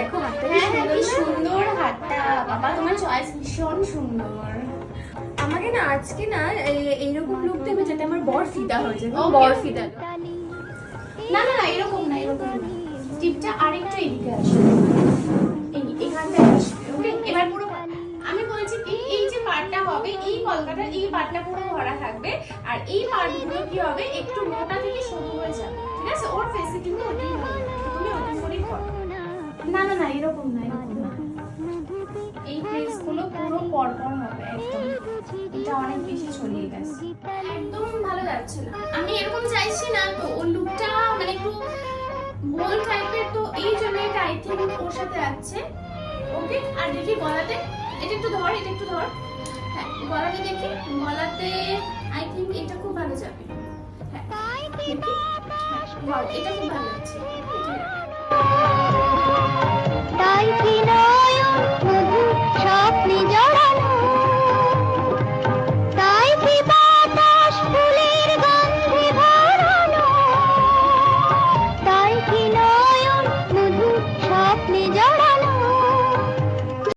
দেখো হাতটা হ্যাঁ হ্যাঁ, কি সুন্দর হাতটা, বাবা তোমার চয়েস ভীষণ সুন্দর। আমাকে না আজকে না এইরকম লুক দেবে যাতে আমার বর ফিদা হয়ে যায়। Okay. বর ফিদা না না না, এরকম না, এরকম না, টিপটা আরেকটু এদিকে আসবে, এখানটায় আসবে। ওকে, এবার পুরো আমি বলছি কি, এই যে পার্টটা হবে, এই কলকাতার এই পার্টটা পুরো ভরা থাকবে, আর এই পার্টগুলো কি হবে একটু মোটা থেকে সরু হয়ে যাবে, ঠিক আছে? ওর ফেসে কিন্তু ওটাই হবে, তুমি ওরকম করেই করো। না না না, এরকম না, এরকম না, এই ফেসগুলো পুরো পরপর হবে একদম, এটা অনেক বেশি ছড়িয়ে গেছে, একদম ভালো যাচ্ছে না। আমি এরকম চাইছি না তো, ওর লুকটা মানে একটু বোল টাইপের, তো এই জন্য এটা আই থিঙ্ক ওর সাথে যাচ্ছে। ওকে, আর দেখি গলাতে, এটা একটু ধর, এটা একটু ধর, হ্যাঁ গলাতে দেখি, গলাতে আই থিঙ্ক এটা খুব ভালো যাবে। হ্যাঁ দেখি, হ্যাঁ, wow, এটা খুব ভালো লাগছে।